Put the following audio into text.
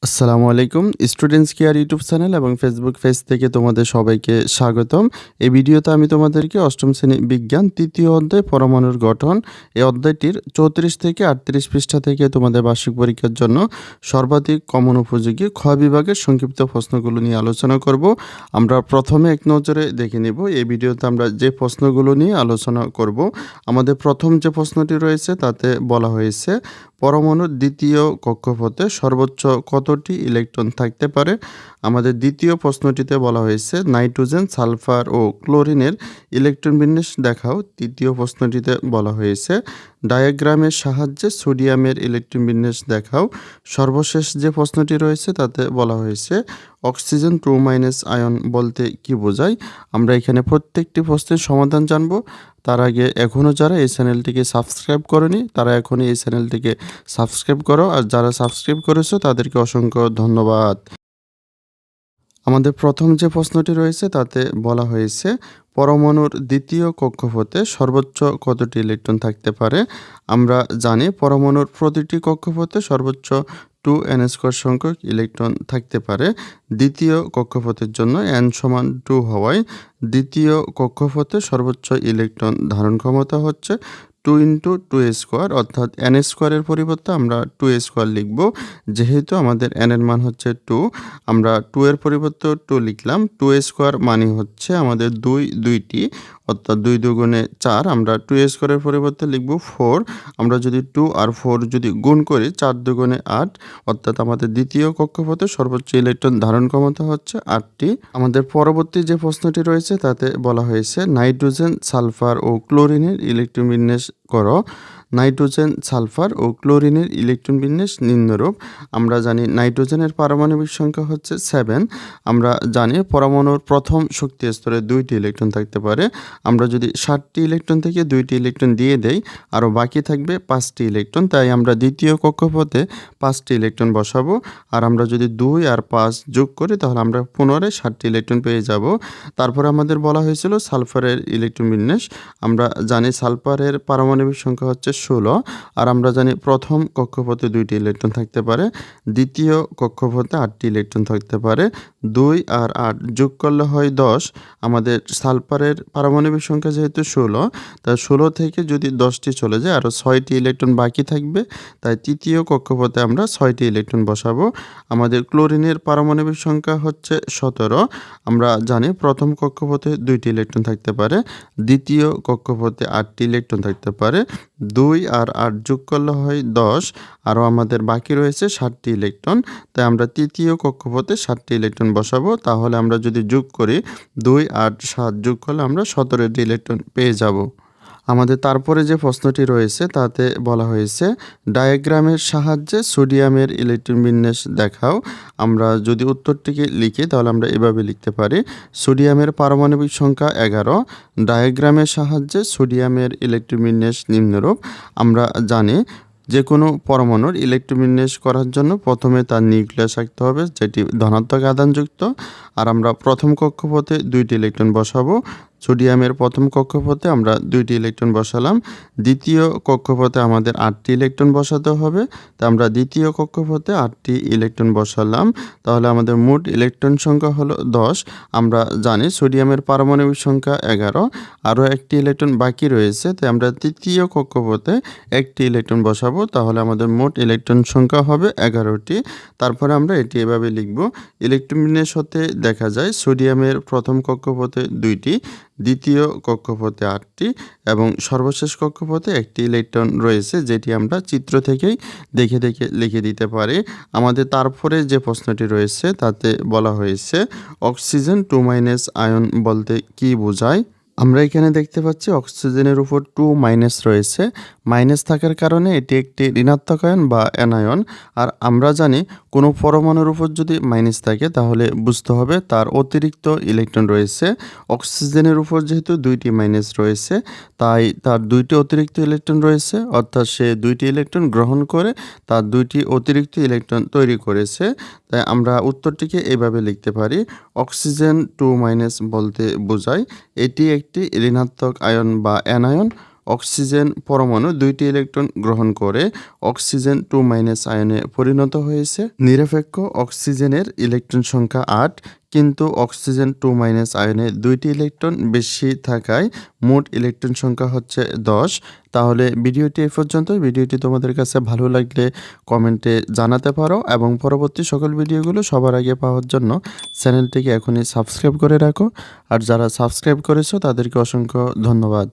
আসসালামু আলাইকুম। Students care YouTube channel এবং ফেসবুক পেজ থেকে তোমাদের সবাইকে স্বাগতম। এই ভিডিওতে আমি তোমাদেরকে অষ্টম শ্রেণী বিজ্ঞান ৩য় অধ্যায় পরমাণুর গঠন এই অধ্যায়টির ৩৪ থেকে ৩৮ পৃষ্ঠা থেকে তোমাদের বার্ষিক পরীক্ষার জন্য সর্বাধিক কমন উপযোগী খ বিভাগের সংক্ষিপ্ত প্রশ্নগুলো নিয়ে আলোচনা করব। আমরা প্রথমে এক নজরে দেখে নেব এই ভিডিওতে আমরা যে প্রশ্নগুলো নিয়ে আলোচনা করব। আমাদের প্রথম যে প্রশ্নটি রয়েছে তাতে বলা হয়েছে পরমাণুর দ্বিতীয় কক্ষপথে সর্বোচ্চ কতটি ইলেকট্রন থাকতে পারে? আমাদের দ্বিতীয় প্রশ্নটিতে বলা হয়েছে নাইট্রোজেন, সালফার ও ক্লোরিনের ইলেকট্রন বিন্যাস দেখাও। তৃতীয় প্রশ্নটিতে বলা হয়েছে ডায়াগ্রামের সাহায্যে সোডিয়ামের ইলেকট্রন বিন্যাস দেখাও। সর্বশেষ যে প্রশ্নটি রয়েছে তাতে বলা হয়েছে অক্সিজেন 2- আয়ন বলতে কি বোঝায়? আমরা এখানে প্রত্যেকটি প্রশ্নের সমাধান জানব। তার আগে এখনও যারা এই চ্যানেলটিকে সাবস্ক্রাইব করনি তারা এখনই এই চ্যানেলটিকে সাবস্ক্রাইব করো, আর যারা সাবস্ক্রাইব করেছো তাদেরকে অসংখ্য ধন্যবাদ। আমাদের প্রথম যে প্রশ্নটি রয়েছে তাতে বলা হয়েছে পরমাণুর দ্বিতীয় কক্ষপথে সর্বোচ্চ কতটি ইলেকট্রন থাকতে পারে? আমরা জানি পরমাণুর প্রতিটি কক্ষপথে সর্বোচ্চ 2n² সংখ্যক ইলেকট্রন থাকতে পারে। দ্বিতীয় কক্ষপথের জন্য n সমান 2 হওয়ায় দ্বিতীয় কক্ষপথে সর্বোচ্চ ইলেকট্রন ধারণ ক্ষমতা হচ্ছে 2 × 2² অর্থাৎ n² পরিবর্তে আমরা 2² লিখব। যেহেতু আমাদের n এর মান হচ্ছে 2, আমরা 2 এর পরিবর্তে 2 লিখলাম। 2² মানে হচ্ছে আমাদের 2টি অর্থাৎ 2 দুগুণে 4। আমরা 2² এর পরিবর্তে লিখব 4। আমরা যদি 2 আর 4 যদি গুণ করি 4 দুগুণে 8, অর্থাৎ আমাদের দ্বিতীয় কক্ষপথে সর্বোচ্চ ইলেকট্রন ধারণ ক্ষমতা হচ্ছে 8টি। আমাদের পরবর্তী যে প্রশ্নটি রয়েছে তাতে বলা হয়েছে নাইট্রোজেন, সালফার ও ক্লোরিনের ইলেকট্রন বিন্যাস করো। নাইট্রোজেন, সালফার ও ক্লোরিনের ইলেকট্রন বিন্যাস নিম্নরূপ। আমরা জানি নাইট্রোজেনের পারমাণবিক সংখ্যা হচ্ছে 7। আমরা জানি পরমাণুর প্রথম শক্তি স্তরে 2টি ইলেকট্রন থাকতে পারে। আমরা যদি 7টি ইলেকট্রন থেকে 2টি ইলেকট্রন দিয়ে দেই আরও বাকি থাকবে 5টি ইলেকট্রন, তাই আমরা দ্বিতীয় কক্ষপথে 5টি ইলেকট্রন বসাবো। আর আমরা যদি 2 আর 5 যোগ করি তাহলে আমরা পুনরায় 7টি ইলেকট্রন পেয়ে যাব। তারপরে আমাদের বলা হয়েছিল সালফারের ইলেকট্রন বিন্যাস। আমরা জানি সালফারের পারমাণবিক সংখ্যা হচ্ছে 16। আর আমরা জানি প্রথম কক্ষপথে 2টি ইলেকট্রন থাকতে পারে, দ্বিতীয় কক্ষপথে 8টি ইলেকট্রন থাকতে পারে। 2 আর 8 যোগ করলে হয় 10। আমাদের সালফারের পারমাণবিক সংখ্যা যেহেতু 16, তাই 16 থেকে যদি 10টি চলে যায় আরও 6টি ইলেকট্রন বাকি থাকবে, তাই তৃতীয় কক্ষপথে আমরা 6টি ইলেকট্রন বসাবো। আমাদের ক্লোরিনের পারমাণবিক সংখ্যা হচ্ছে 17। আমরা জানি প্রথম কক্ষপথে 2টি ইলেকট্রন থাকতে পারে, দ্বিতীয় কক্ষপথে 8টি ইলেকট্রন থাকতে পারে। 2 আর 8 যোগ করলে হয় 10। আরও আমাদের বাকি রয়েছে 7টি ইলেকট্রন, তাই আমরা তৃতীয় কক্ষপথে 7টি ইলেকট্রন বসাবো। তাহলে আমরা যদি যোগ করি 2, 8, 7 যোগ করলে আমরা 17টি ইলেকট্রন পেয়ে যাব। আমাদের তারপরে যে প্রশ্নটি রয়েছে তাতে বলা হয়েছে ডায়াগ্রামের সাহায্যে সোডিয়ামের ইলেকট্রন বিন্যাস দেখাও। আমরা যদি উত্তরটিকে লিখি তাহলে আমরা এভাবে লিখতে পারি সোডিয়ামের পারমাণবিক সংখ্যা 11। ডায়াগ্রামের সাহায্যে সোডিয়ামের ইলেকট্রন বিন্যাস নিম্নরূপ। আমরা জানি যে কোনো পরমাণুর ইলেকট্রন বিন্যাস করার জন্য প্রথমে তার নিউক্লিয়াস রাখতে হবে যেটি ধনাত্মক আধানযুক্ত। আর আমরা প্রথম কক্ষপথে 2টি ইলেকট্রন বসাবো। সোডিয়ামের প্রথম কক্ষপথে আমরা 2টি ইলেকট্রন বসালাম। দ্বিতীয় কক্ষপথে আমাদের 8টি ইলেকট্রন বসাতে হবে, তা আমরা দ্বিতীয় কক্ষপথে 8টি ইলেকট্রন বসালাম। তাহলে আমাদের মোট ইলেকট্রন সংখ্যা হলো 10। আমরা জানি সোডিয়ামের পারমাণবিক সংখ্যা 11, আরও একটি ইলেকট্রন বাকি রয়েছে, তাই আমরা তৃতীয় কক্ষপথে 1টি ইলেকট্রন বসাবো। তাহলে আমাদের মোট ইলেকট্রন সংখ্যা হবে 11টি। তারপরে আমরা এটি এভাবে লিখব। ইলেকট্রন বিন্যাস হতে দেখা যায় সোডিয়ামের প্রথম কক্ষপথে 2টি, দ্বিতীয় কক্ষপথে 8টি এবং সর্বশেষ কক্ষপথে 1টি ইলেকট্রন রয়েছে, যেটি আমরা চিত্র থেকেই দেখে দেখে লিখে দিতে পারি। আমাদের তারপরে যে প্রশ্নটি রয়েছে তাতে বলা হয়েছে অক্সিজেন 2- আয়ন বলতে কি বোঝায়? আমরা এখানে দেখতে পাচ্ছি অক্সিজেনের উপর 2- রয়েছে। মাইনাস থাকার কারণে এটি একটি ঋণাত্মক আয়ন বা অ্যানায়ন। আর আমরা জানি কোনো পরমাণুর উপর যদি মাইনাস থাকে তাহলে বুঝতে হবে তার অতিরিক্ত ইলেকট্রন রয়েছে। অক্সিজেনের উপর যেহেতু 2টি মাইনাস রয়েছে, তাই তার 2টি অতিরিক্ত ইলেকট্রন রয়েছে, অর্থাৎ সে 2টি ইলেকট্রন গ্রহণ করে তার 2টি অতিরিক্ত ইলেকট্রন তৈরি করেছে। তাই আমরা উত্তরটিকে এভাবে লিখতে পারি অক্সিজেন 2- বলতে বোঝায় এটি একটি ঋণাত্মক আয়ন বা অ্যানায়ন। অক্সিজেন পরমাণু 2টি ইলেকট্রন গ্রহণ করে অক্সিজেন 2- আয়নে পরিণত হয়েছে। নিরপেক্ষ অক্সিজেনের ইলেকট্রন সংখ্যা 8, কিন্তু অক্সিজেন 2- আয়নে 2টি ইলেকট্রন বেশি থাকায় মোট ইলেকট্রন সংখ্যা হচ্ছে 10। তাহলে ভিডিওটি এই পর্যন্ত। ভিডিওটি তোমাদের কাছে ভালো লাগলে কমেন্টে জানাতে পারো এবং পরবর্তী সকল ভিডিওগুলো সবার আগে পাওয়ার জন্য চ্যানেলটিকে এখনই সাবস্ক্রাইব করে রাখো। আর যারা সাবস্ক্রাইব করেছো তাদেরকে অসংখ্য ধন্যবাদ।